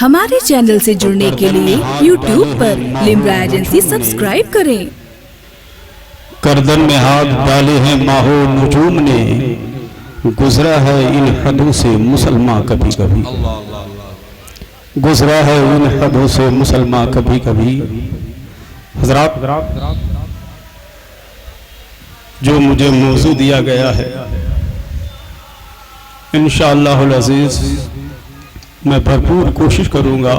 ہمارے چینل سے جڑنے کے لیے یوٹیوب پر لمرا ایجنسی سبسکرائب کریں۔ گردن میں ہاتھ ڈالے ہیں ماہو نجوم نے، گزرا ہے ان حدوں سے مسلمان کبھی کبھی، گزرا ہے ان حدوں سے مسلمان کبھی کبھی۔ حضرات، جو مجھے موضوع دیا گیا ہے انشاءاللہ العزیز میں بھرپور کوشش کروں گا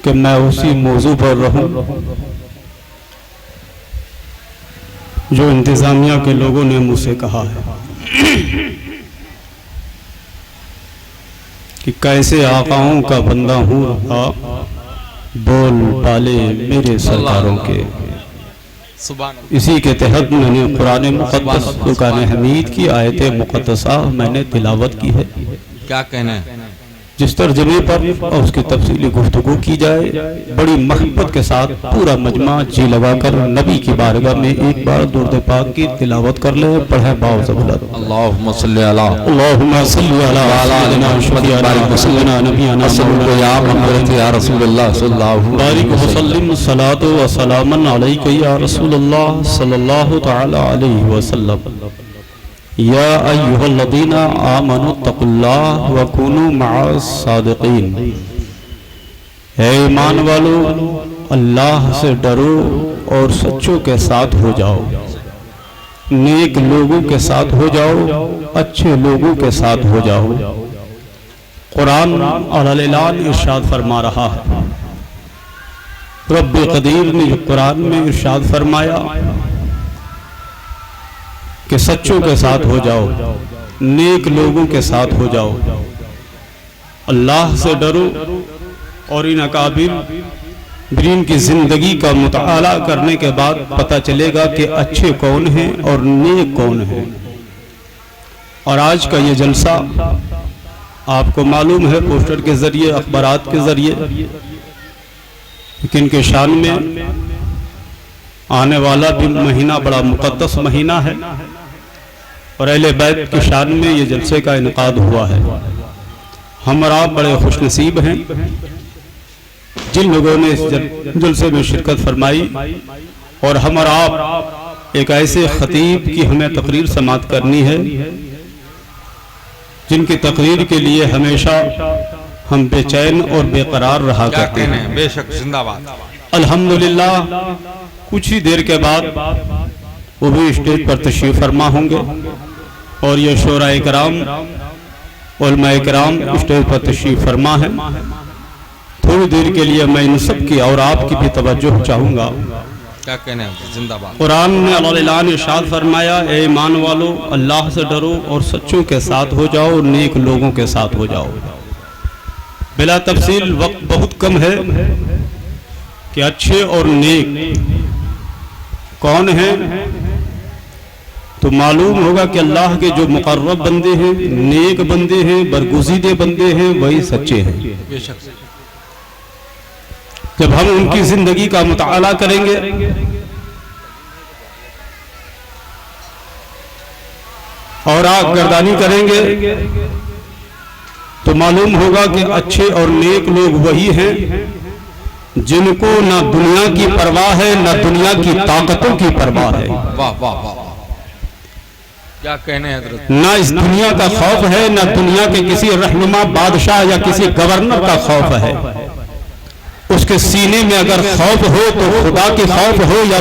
کہ میں اسی موضوع پر رہوں جو انتظامیہ کے لوگوں نے مجھ سے کہا ہے کہ کیسے آقاؤں کا بندہ ہوں رہا، بول پالے میرے سرکاروں کے۔ اسی کے تحت میں نے قرآن مقدس فرقان حمید کی آیت مقدسہ میں نے تلاوت کی ہے۔ کیا کہنا ہے؟ جس ترجمے پر اور اس کی تفصیلی گفتگو کی جائے، بڑی محبت کے ساتھ پورا مجمع جی لگا کر نبی کی بارگاہ میں ایک بار درود پاک کی تلاوت کر لیں۔ پڑھیں باؤ زبلت اللہم صلی علی اللہم صلی علی سیدنا سیدنا نبینا یا محمد یا رسول اللہ صلی اللہ بارک وسلم صلاۃ و سلام علیک یا رسول اللہ صلی اللہ تعالی علیہ وسلم۔ یا ایہا الذین آمنوا اتقوا اللہ وکونوا مع الصادقین۔ اے ایمان والو، اللہ سے ڈرو اور سچوں کے ساتھ ہو جاؤ، نیک لوگوں کے ساتھ ہو جاؤ، اچھے لوگوں کے ساتھ ہو جاؤ۔ قرآن علی اعلان ارشاد فرما رہا ہے، رب قدیر نے قرآن میں ارشاد فرمایا کہ سچوں کے ساتھ ہو جاؤ، نیک لوگوں کے ساتھ ہو جاؤ، اللہ سے ڈرو اور ان اکابرین کی زندگی کا مطالعہ کرنے کے بعد پتہ چلے گا کہ اچھے کون ہیں اور نیک کون ہیں۔ اور آج کا یہ جلسہ آپ کو معلوم ہے پوسٹر کے ذریعے، اخبارات کے ذریعے، لیکن کے شان میں آنے والا بھی مہینہ بڑا مقدس مہینہ ہے اور اہل بیت کی شان میں یہ جلسے کا انعقاد ہوا ہے۔ ہم اور آپ بڑے خوش نصیب ہیں جن لوگوں نے اس جلسے میں شرکت فرمائی، اور ہم اور آپ ایک ایسے خطیب کی ہمیں تقریر سماعت کرنی ہے جن کی تقریر کے لیے ہمیشہ ہم بے چین اور بے قرار رہا کرتے ہیں۔ بے شک زندہ باد۔ الحمدللہ کچھ ہی دیر کے بعد وہ بھی اسٹیج پر تشریف فرما ہوں گے اور یہ شورا اکرام، علماء اکرام اسٹیج پر تشریف فرما ہے۔ تھوڑی دیر کے لیے میں ان سب کی اور آپ کی بھی توجہ چاہوں گا۔ کیا کہنا ہے؟ زندہ باد۔ قرآن نے علی اعلان ارشاد فرمایا، اے ایمان والو، اللہ سے ڈرو اور سچوں کے ساتھ ہو جاؤ، نیک لوگوں کے ساتھ ہو جاؤ۔ بلا تفصیل وقت بہت کم ہے کہ اچھے اور نیک کون ہیں تو معلوم ہوگا کہ اللہ کے جو مقرب بندے ہیں، نیک بندے ہیں، برگزیدے بندے ہیں، وہی سچے ہیں۔ بے شک۔ جب ہم ان کی زندگی کا مطالعہ کریں گے اور آگ گردانی کریں گے تو معلوم ہوگا کہ اچھے اور نیک لوگ وہی ہیں جن کو نہ دنیا کی پرواہ ہے، نہ دنیا کی طاقتوں کی پرواہ ہے۔ واہ واہ واہ۔ کیا کہنے ہیں حضرت؟ نہ اس دنیا کا خوف ہے، نہ دنیا کے کسی رہنما، بادشاہ یا کسی گورنر کا خوف ہے۔ اس کے سینے میں اگر خوف ہو تو خدا کی خوف ہو یا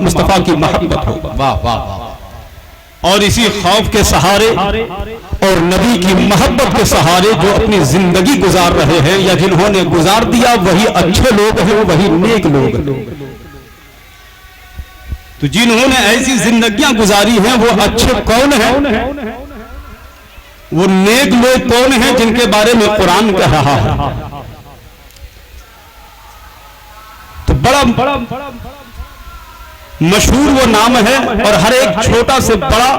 مصطفیٰ کی محبت ہو۔ واہ واہ واہ۔ اور اسی خوف کے سہارے اور نبی کی محبت کے سہارے جو اپنی زندگی گزار رہے ہیں یا جنہوں نے گزار دیا، وہی اچھے لوگ ہیں، وہی نیک لوگ ہیں۔ تو جنہوں نے ایسی زندگیاں گزاری ہیں وہ اچھے کون ہیں، وہ نیک لوگ کون ہیں جن کے بارے میں قرآن کہہ رہا ہے۔ تو بڑا مشہور وہ نام ہے اور ہر ایک چھوٹا سے بڑا،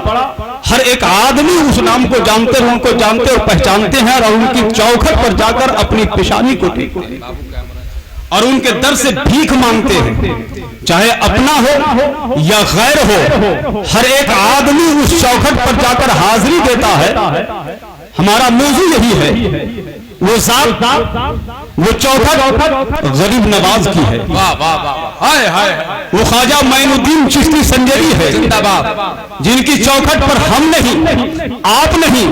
ہر ایک آدمی اس نام کو جانتے ہیں، ان کو جانتے اور پہچانتے ہیں اور ان کی چوکھٹ پر جا کر اپنی پیشانی کو ٹیکتے ہیں اور ان کے در سے بھیک مانگتے ہیں، چاہے اپنا ہو یا غیر ہو۔ ہر ایک آدمی اس چوکھٹ پر جا کر حاضری دیتا ہے ہمارا موضوع یہی ہے، وہ ذات، وہ چوکھٹ غریب نواز کی ہے، واہ واہ واہ، ہائے ہائے، وہ خواجہ معین الدین چشتی سنجری ہے، جن کی چوکھٹ پر ہم نہیں، آپ نہیں،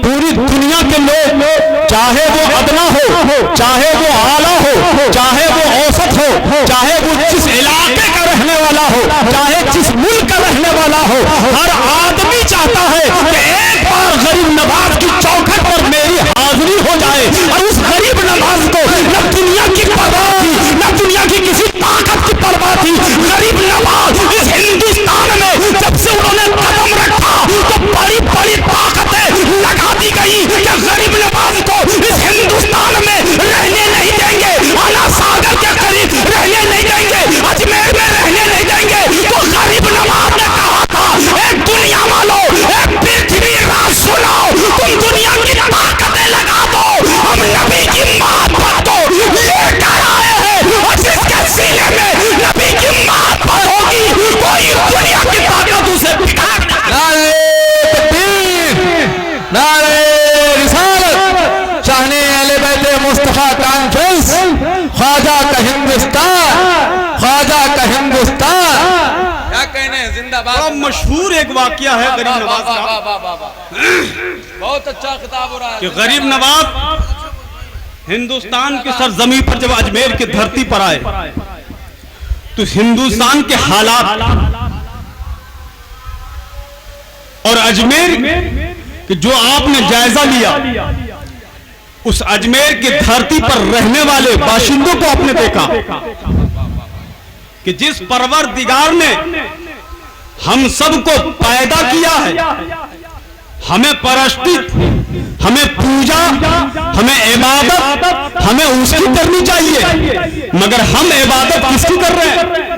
پوری دنیا کے لوگ، چاہے وہ ادنا ہو، چاہے وہ اعلیٰ ہو، چاہے وہ اوسط ہو، چاہے وہ جس علاقے کا رہنے والا ہو، چاہے جس ملک کا رہنے والا ہو، ہر آدمی چاہتا ہے کہ ایک بار غریب نواز کی چوکھٹ پر میری حاضری ہو جائے، اور اس غریب نواز کو نہ دنیا کی پرواہ تھی، نہ دنیا کی کسی طاقت کی پرواہ تھی۔ غریب نواز اس ہندوستان میں جب سے انہوں نے قدم رکھا تو بڑی بڑی طاقتیں لگا دی گئی کہ غریب نواز کو اس ہندوستان میں رہنے نہیں دیں گے، انا ساگر کے قریب رہنے نہیں دیں گے، اجمیر میں رہنے نہیں دیں گے۔ تو غریب نواز نے کہا تھا، اے دنیا والوں، اے پرتھوی راج سنو، تم دنیا کی طاقتیں لگا دو، ہم نبی کی محبت کو لے کر آئے ہیں، اور جس کے سینے میں نبی کی محبت ہوگی کوئی دنیا کی طاقت اسے بگاڑ نہیں۔ نعرہ تکبیر، نعرہ رسالت، شاہنِ اہل بیت مصطفیٰ کانفرنس، خواجہ کا ہندوستان، خواجہ کا ہندوستان، کیا کہنے ہیں، زندہ باد۔ مشہور ایک واقعہ ہے غریب نواز کا، بہت اچھا خطاب ہو رہا ہے کہ غریب نواز ہندوستان کی سرزمین پر جب اجمیر کی دھرتی پر آئے تو ہندوستان کے حالات اور اجمیر کہ جو آپ نے جائزہ لیا، اس اجمیر کی دھرتی پر رہنے والے باشندوں کو آپ نے دیکھا کہ جس پروردگار نے ہم سب کو پیدا کیا ہے، ہمیں پرستی، ہمیں پوجا، ہمیں عبادت ہمیں اس کی کرنی چاہیے، مگر ہم عبادت کس کی کر رہے ہیں،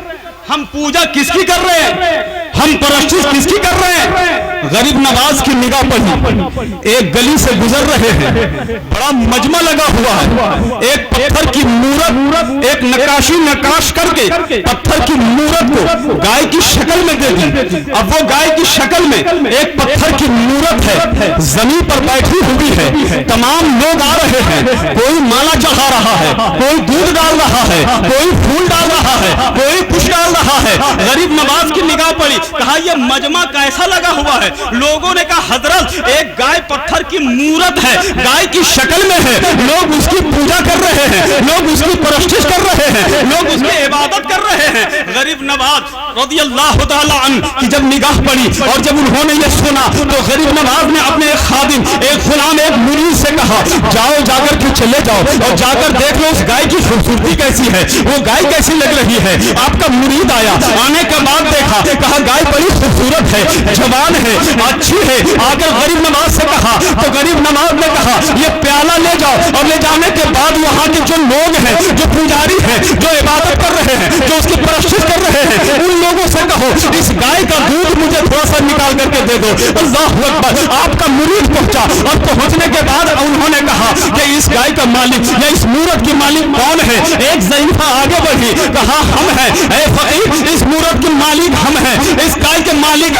ہم پوجا کس کی کر رہے ہیں، ہم پرستش کس کی کر رہے ہیں۔ غریب نواز کی نگاہ پڑی، ایک گلی سے گزر رہے ہیں، بڑا مجمع لگا ہوا ہے، ایک پتھر کی مورت، ایک نقاشی نقاش کر کے پتھر کی مورت کو گائے کی شکل میں دے دی۔ اب وہ گائے کی شکل میں ایک پتھر کی مورت ہے، زمین پر بیٹھی ہوئی ہے، تمام لوگ آ رہے ہیں، کوئی مالا چڑھا رہا ہے، کوئی دودھ ڈال رہا ہے، کوئی پھول ڈال رہا ہے، کوئی کچھ ڈال رہا ہے۔ غریب نواز کی نگاہ پڑی، کہا یہ مجمع کیسا لگا ہوا ہے؟ لوگوں نے کہا حضرت ایک گائے پتھر کی مورت ہے، گائے کی شکل میں ہے، لوگ اس کی پوجا کر رہے ہیں، لوگ اس کی پرستش کر رہے ہیں، لوگ اس کی عبادت کر رہے ہیں۔ غریب نواز رضی اللہ تعالی عنہ کی جب نگاہ پڑی اور جب انہوں نے یہ سنا تو غریب نواز نے اپنے ایک خادم، ایک غلام، ایک مرید سے کہا جاؤ، جا کر کے چلے جاؤ اور جا کر دیکھ لو اس گائے کی خوبصورتی کیسی ہے، وہ گائے کیسی لگ رہی ہے۔ آپ کا مرید آیا، آنے کے بعد دیکھا، کہا گائے بڑی خوبصورت ہے، جوان ہے، اچھی ہے۔ آ کر غریب نواز سے کہا تو غریب نواز نے کہا یہ پیالہ لے جاؤ، اور لے جانے کے بعد وہاں کے جو لوگ ہیں، جو پجاری ہیں، جو عبادت کر رہے ہیں، جو اس کی پرستش کر رہے ہیں، ان لوگوں سے کہو اس گائے کا دودھ مجھے تھوڑا سا نکال کر کے دے دو۔ اللہ اکبر۔ آپ کا مرید پہنچا اور پہنچنے کے بعد انہوں نے کہا کہ اس گائے کا مالک یا اس مورت کی مالک کون ہے؟ ایک ضعیفہ آگے بڑھی، کہا ہم ہیں۔ اے فقیر، اس مورت کے مالک ہم ہیں، اس گائے کے مالک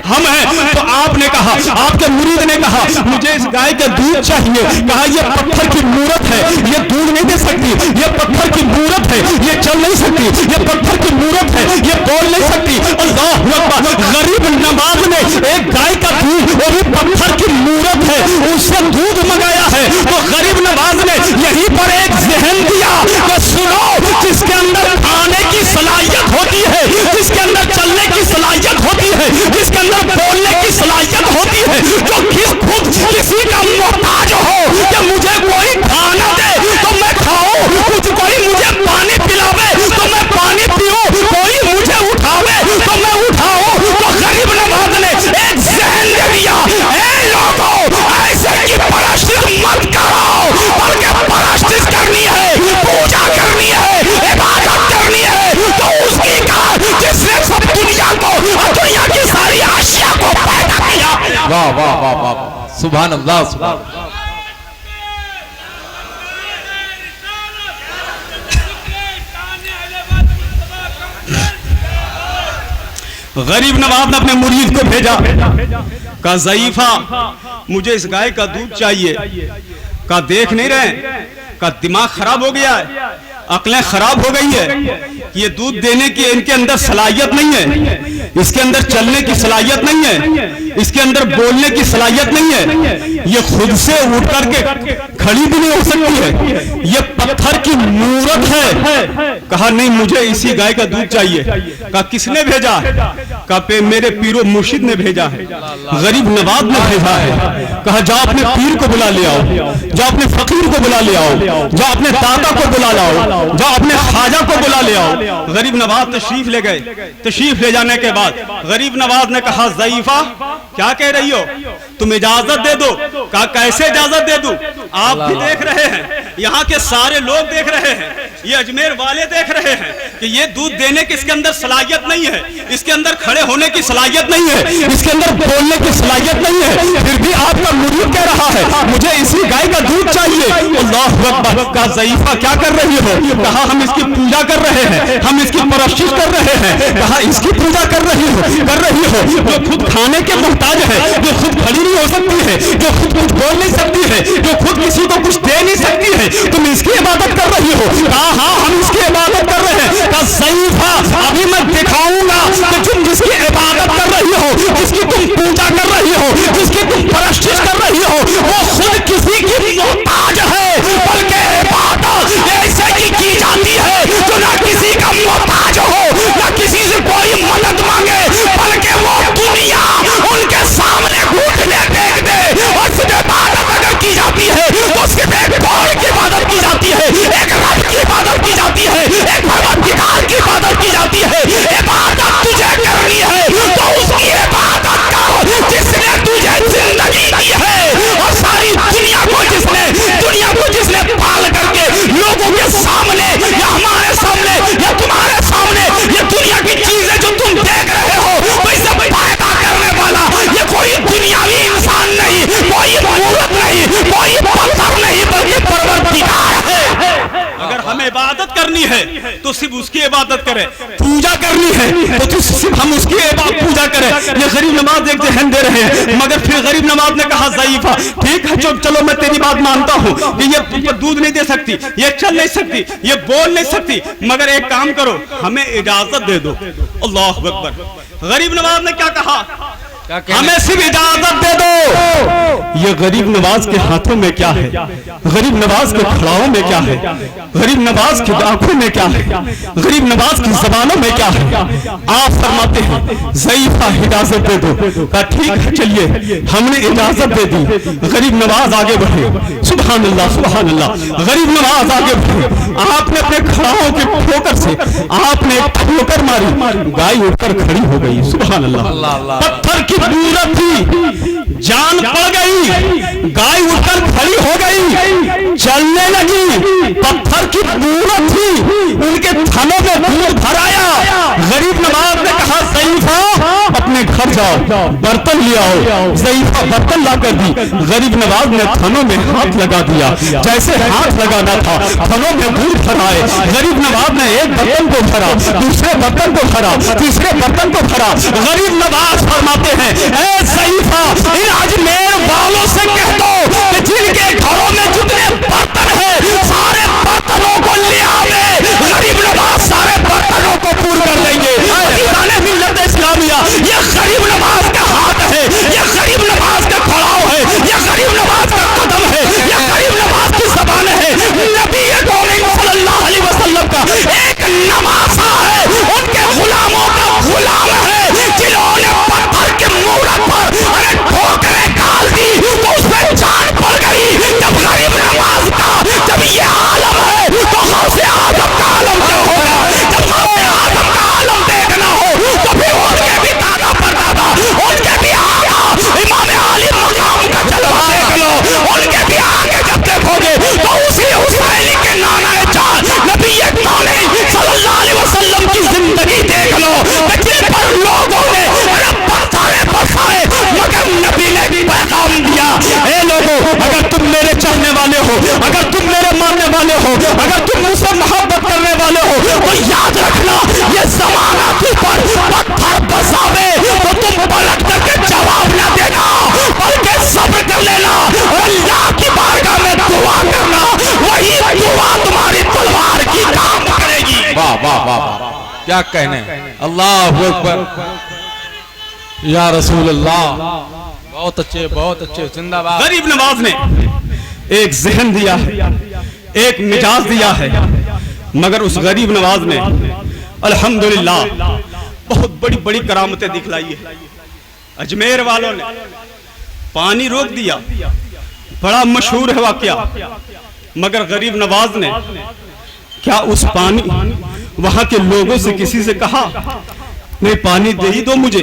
ہم ہیں۔ تو آپ نے کہا، آپ کے مرید نے کہا مجھے اس گائے کا دودھ چاہیے۔ کہا یہ پتھر کی مورت ہے، یہ دودھ نہیں دے سکتی، یہ پتھر کی مورت ہے، یہ چل نہیں سکتی، یہ پتھر کی مورت ہے، یہ بول نہیں سکتی۔ اللہ اکبر۔ غریب نواز نے ایک گائے کا دودھ، وہ بھی پتھر کی مورت ہے، اس سے دودھ منگایا ہے۔ تو غریب نواز نے یہیں پر ایک ذہن دیا کہ سنو، جس کے اندر کھانے کی صلاحیت ہوتی ہے، جس کے اندر چلنے کی صلاحیت ہوتی ہے، جس کے اندر بولنے کی صلاحیت ہوتی ہے، جو خود کسی کا محتاج ہو کہ مجھے کوئی کھانا دے تو میں کھاؤں، کچھ کوئی مجھے پانی پلاوے تو میں پانی پیوں، کوئی مجھے اٹھاوے تو میں اٹھاؤں۔ تو غریب نواز نے ایک ذہن دے دیا، اے لوگوں ایسے کی پرستش مت کرو، بلکہ پرستش کرنی ہے، پوجا کرنی ہے، عبادت کرنی ہے۔ تو اس کی کہا جس نے سب دنیا کو اور دنیا کی ساری اشیاء کو پیدا کیا۔ واہ واہ واہ واہ، سبحان اللہ، سبحان اللہ۔ غریب نواز نے اپنے مرید کو بھیجا، کہا ضعیفہ مجھے اس گائے کا دودھ چاہیے. کہا دیکھ نہیں رہے؟ کہا دماغ خراب ہو گیا ہے، عقلیں خراب ہو گئی ہے، یہ دودھ دینے کی ان کے اندر صلاحیت نہیں ہے، اس کے اندر چلنے کی صلاحیت نہیں ہے، اس کے اندر بولنے کی صلاحیت نہیں ہے، یہ خود سے اٹھ کر کے کھڑی بھی نہیں ہو سکتی ہے، یہ پتھر کی مورت ہے. کہا نہیں مجھے اسی گائے کا دودھ چاہیے. کہا کس نے بھیجا؟ کہا میرے پیر و مرشد نے بھیجا ہے، غریب نواز نے بھیجا ہے. کہا جا اپنے پیر کو بلا لے آؤ، جا اپنے فقیر کو بلا لے آؤ، جا اپنے داتا کو بلا لاؤ، جا اپنے خواجہ کو بلا لے آؤ. غریب نواز تشریف لے گئے. تشریف لے جانے کے بعد غریب نواز نے کہا ضعیفہ کیا کہہ رہی ہو؟ تم اجازت دے دو. کہا کیسے اجازت دے دوں؟ آپ بھی دیکھ رہے ہیں، یہاں کے سارے لوگ دیکھ رہے ہیں، یہ اجمیر والے دیکھ رہے ہیں کہ یہ دودھ دینے کی اس کے اندر صلاحیت نہیں ہے، اس کے اندر کھڑے ہونے کی صلاحیت نہیں ہے، اس کے اندر بولنے کی صلاحیت نہیں ہے، پھر بھی آپ کا مرید کہہ رہا ہے مجھے اسی گائے کا دودھ چاہیے. اللہ اکبر. کہا ضعیفہ کیا کر رہی ہو؟ کہا ہم اس کی پوجا کر رہے ہیں، ہم اس کی پرستش کر رہے ہیں. کہا اس کی پوجا کر رہی ہو جو خود کھانے کے محتاج ہے، جو خود کھڑی نہیں ہو سکتی ہے، جو خود کچھ بول نہیں سکتی ہے، جو خود کسی کو کچھ دے نہیں سکتی ہے، تم اس کی عبادت کر رہی ہو؟ کہا ہاں ہم اس کی عبادت کر رہے ہیں. کہا ضعیفہ ابھی میں دکھاؤں گا کہ تم جس کی عبادت کر رہی ہو، جس کی تم پوجا کر رہی ہو، جس کی تم پرستش کر رہی ہو، وہ خود کسی کی محتاج ہے، بلکہ عبادت ایسے کی جاتی ہے جو نہ کسی کا محتاج ہو، نہ کسی سے کوئی مدد مانگے، بلکہ وہ دنیا ان کے سامنے گھٹنے ٹیک دے. اور صرف عبادت اگر کی جاتی ہے تو اس کے ایک گاڈ کی عبادت کی جاتی ہے، ایک رب کی عبادت کی جاتی ہے، ایک پروردگار کی عبادت کی جاتی ہے. عبادت تجھے کرنی ہے تو اس کی عبادت کر جس نے تجھے زندگی دی ہے، اور ساری دنیا کو جس نے پال کر کے لوگوں کے سامنے یا ہمارے سامنے یا تمہارے سامنے یہ دنیا کی چیزیں جو تم دیکھ رہے ہو تو اسے پیدا کرنے والا یہ کوئی دنیاوی انسان نہیں، کوئی مورت نہیں، کوئی پتھر نہیں، بلکہ پروردگار ہے. اگر ہمیں عبادت کرنی ہے تو صرف اس کی عبادت کرے، پوجا کرنی ہے تو صرف ہم اس کی پوجا کریں. یہ غریب نواز ایک ذہن دے رہے ہیں، مگر پھر غریب نواز نے کہا ضعیفہ ٹھیک ہے چلو میں تیری بات مانتا ہوں کہ یہ دودھ نہیں دے سکتی، یہ چل نہیں سکتی، یہ بول نہیں سکتی، مگر ایک کام کرو ہمیں اجازت دے دو. اللہ اکبر. غریب نواز نے کیا کہا؟ ہمیں صرف اجازت دے دو. یہ غریب نواز کے ہاتھوں میں کیا ہے، غریب نواز کے کھڑاؤں میں کیا ہے، غریب نواز کی آنکھوں میں کیا ہے، غریب نواز کی زبانوں میں کیا ہے. آپ فرماتے ہیں ضعیفہ اجازت دے دو. کہا ٹھیک ہے چلیے ہم نے اجازت دے دی. غریب نواز آگے بڑھے. سبحان اللہ سبحان اللہ. غریب نواز آگے بڑھے. آپ نے اپنے کھڑاؤں کے ٹھوکر سے آپ نے ایک ٹھوکر ماری، گائے اٹھ کر کھڑی ہو گئی. سبحان اللہ. پتھر کی مورت تھی، جان پڑ گئی، گائے اٹھ کر کھڑی ہو گئی، چلنے لگی. پتھر کی مورت تھی، ان کے تھنوں میں دودھ بھر آیا. غریب نواز نے کہا ضعیفہ اپنے گھر جاؤ، برتن لے آؤ. ضعیفہ برتن لا کر دی. غریب نواز نے تھنوں میں ہاتھ لگا دیا، جیسے ہاتھ لگانا تھا تھنوں میں دودھ بھرائے. غریب نواز نے ایک برتن کو بھرا، دوسرے برتن کو بھرا، تیسرے برتن کو بھرا. غریب نواز فرماتے ہیں اے ضعیفہ ان اجمیر والوں سے کہہ دو کہ جن کے گھروں میں جتنے برتن ہیں سارے برتنوں کو لے آوے. غریب نواز سارے برتنوں کو پور کر دیں گے. ملت اسلامیہ یہ غریب نواز کا ہاتھ ہے، یہ غریب نواز کا کھڑاؤ ہے، یہ غریب نواز کا قدم ہے، یہ غریب نواز کی زبان ہے. نبی کریم صلی اللہ علیہ وسلم کا ایک نواسا ہے، ان کے غلاموں کا غلام ہے، جنہوں نے پتھر کے مورت پر ٹھوکریں ڈال دی تو اس میں جان پڑ گئی. جب غریب نواز کا جب یہ عالم ہے تو غوث اعظم کا عالم کیا ہوگا؟ جب غوث اعظم کا عالم دیکھنا ہو تو پھر ان کے بھی دادا پر دادا، ان کے بھی آقا امام علی مقام کا جلوہ دیکھ لو. ان کے بھی آگے جب دیکھو گے تو اسی حسینی کے نانا جان نبی کونین صلی اللہ علیہ وسلم کی زندگی دیکھ لو کہ جن پر لوگوں نے پتھریں برسائے مگر نبی نے بھی پیغام دیا. اے لوگوں اگر تم میرے چاہنے والے ہو، اگر تم میرے ماننے والے ہو، اگر تم مجھ سے محبت کرنے والے ہو تو یاد رکھنا یہ زمانہ تم پر پتھر برساوے کیا کہنے ہیں؟ اللہ اکبر یا رسول اللہ. بہت اچھے زندہ باد. غریب نواز نے ایک ذہن دیا ہے, ایک مزاج دیا ہے, مگر اس غریب نواز نے الحمدللہ بہت بڑی بڑی کرامتیں دکھلائی ہے. اجمیر والوں نے پانی روک دیا, بڑا مشہور ہے واقعہ, مگر غریب نواز نے کیا اس پانی وہاں کے لوگوں سے کسی سے کہا نہیں پانی دے ہی دو مجھے؟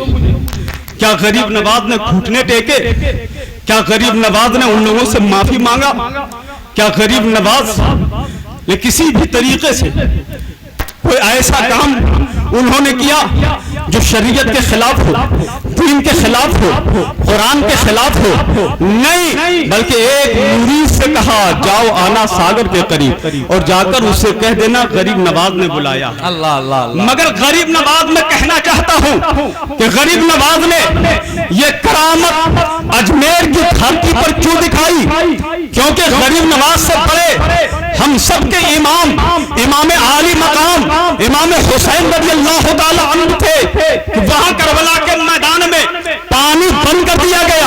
کیا غریب نواز نے گھٹنے ٹیکے؟ کیا غریب نواز نے ان لوگوں سے معافی مانگا؟ کیا غریب نواز نے کسی بھی طریقے سے کوئی ایسا کام انہوں نے کیا جو شریعت کے خلاف ہو, دین کے خلاف ہو, قرآن کے خلاف ہو؟ نہیں, بلکہ ایک مرید سے کہا جاؤ آنا ساگر کے قریب, اور جا کر اسے کہہ دینا غریب نواز نے بلایا. اللہ اللہ. مگر غریب نواز میں کہنا چاہتا ہوں کہ غریب نواز نے یہ کرامت اجمیر کی دھرتی پر کیوں دکھائی؟ کیونکہ غریب نواز سے بڑے ہم سب کے امام عالی مقام امام حسین رضی اللہ تعالی عنہ تھے. وہاں کربلا کے میدان میں پانی بند کر دیا گیا,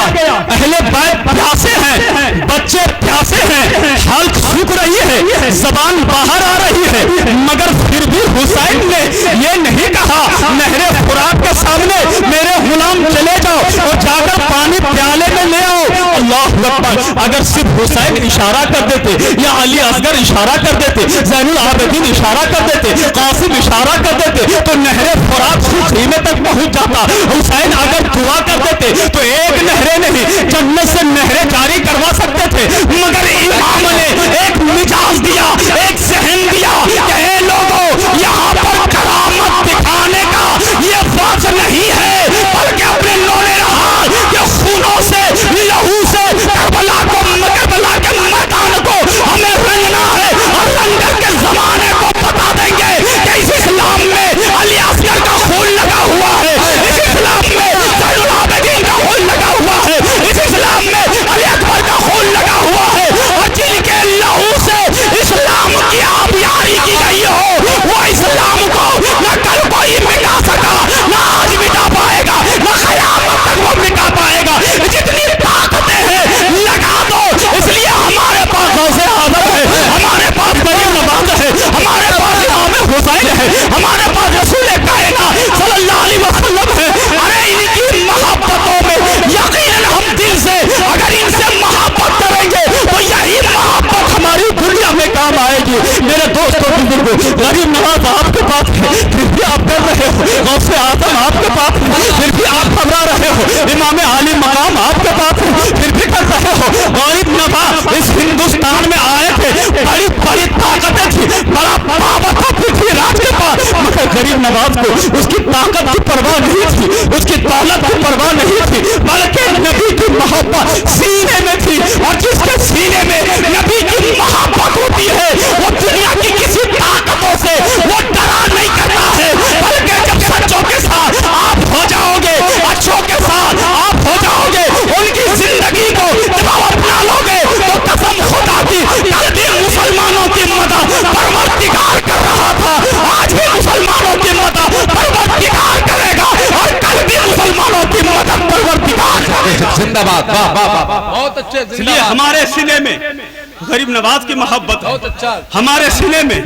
اہل بیت پیاسے ہیں, بچے پیاسے ہیں, حلق سوکھ رہی ہے, زبان باہر آ رہی ہے, مگر پھر بھی حسین نے یہ نہیں کہا نہر فرات کے سامنے میرے غلام چلے جاؤ اور جا کر پانی پیالے میں لے آؤ. اللہ اکبر. اگر صرف حسین اشارہ کر دیتے, یا علی اصغر اشارہ کر دیتے, زین العابدین اشارہ کر دیتے, قاسم اشارہ کر دیتے, تو نہر فرات خیمے تک پہنچ جاتا. حسین اگر دعا کر دیتے تو ایک نہریں نہیں جنت سے نہریں جاری کروا سکتے تھے, مگر امام نے ایک مزاج دیا, ایک ذہن دیا کہ اے لوگوں یہاں پر کرامت دکھانے کا یہ وقت نہیں ہے, بلکہ اپنے لونے رہا کہ خونوں سے لہو سے کربلا کے میدان کو ہمیں رنگنا ہے, اور لنگر کے زمانے کو بتا دیں گے کہ اس اسلام میں علی اصغر کا خون لگا ہوا ہے, اس اسلام میں زین العابدین کا خون لگا ہوا ہے, اس اسلام میں علی اکبر کا خون لگا ہوا ہے, اور جن کے لہو سے اسلام کی آبیاری کی گئی ہو وہ اسلام کو نہ کل کوئی مٹا سکا, نہ آج مٹا پائے گا, نہ قیامت تک وہ مٹا پائے گا. جتنی طاقتیں ہیں لگا دو, اس لیے ہمارے پاس غوث اعظم ہے, ہمارے پاس غریب نواز ہے, ہمارے پاس امام حسین ہے, ہمارے پاس رسول کائنات صلی اللہ علیہ وسلم ہے. ارے ان کی محبتوں میں یقیناً ہم دل سے اگر ان سے محبت کریں گے تو یہی محبت ہماری دنیا میں کام آئے گی. میرے دوستوں بزرگوں, غریب نواز آپ کے پاس ہے پھر بھی آپ کر رہے ہو, غوث اعظم آپ کے پاس ہے پھر بھی آپ گھبرا رہے ہو, امام عالی مقام آپ کے پاس ہے پھر بھی کر رہے ہو. غریب نواز اس ہندوستان میں آئے تھے, بڑی بڑی طاقتیں تھی, بڑا پاور تھا پرتھوی راج کے پاس, مگر غریب نواز کو اس کی طاقت کی پرواہ نہیں تھی, اس کی دولت کی پرواہ نہیں تھی, بلکہ نبی کی محبت سینے میں تھی, اور جس کے سینے میں نبی کی محبت ہوتی ہے وہ دنیا کی کسی طاقتوں سے وہ ڈرا نہیں کرتا ہے, بلکہ جب سچوں کے ساتھ آپ ہو جاؤ گے, اچھوں کے ساتھ آپ ہو جاؤ گے, ان کی زندگی کو جب آپ اپنا لو گے تو قسم خدا کی کل بھی مسلمانوں کی مدد پروردگار کر رہا تھا, آج بھی مسلمانوں کی مدد پروردگار کرے گا, اور کل بھی مسلمانوں کی مدد پروردگار کرے گا. زندہ باد. واہ واہ واہ. بہت اچھے. اس لیے ہمارے سینے میں غریب نواز کی محبت ہے, ہمارے سینے میں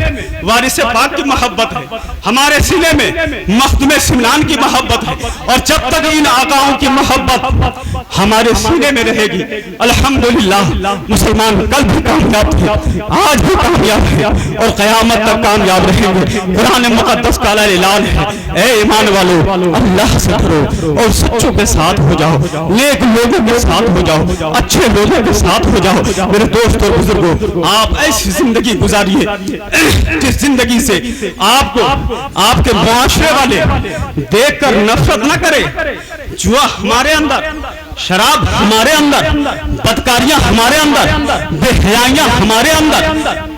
وارث پاک کی محبت ہے, ہمارے سینے میں مخدوم سمنان کی محبت ہے, اور جب تک ان آقاؤں کی محبت ہمارے سینے میں رہے گی الحمدللہ مسلمان کل بھی کامیاب تھے, آج بھی کامیاب ہے, اور قیامت تک کامیاب رہیں گے. قرآن مقدس کا اعلان ہے, اے ایمان والو اللہ سے ڈرو اور سچوں کے ساتھ ہو جاؤ, نیک لوگوں کے ساتھ ہو جاؤ, اچھے لوگوں کے ساتھ ہو جاؤ. میرے دوستوں بزرگوں, آپ ایسی زندگی گزاریے جس زندگی سے آپ کو آپ کے معاشرے والے دیکھ کر نفرت نہ کرے. جوا ہمارے اندر, شراب ہمارے اندر, بدکاریاں ہمارے اندر, بے حیائیاں ہمارے اندر,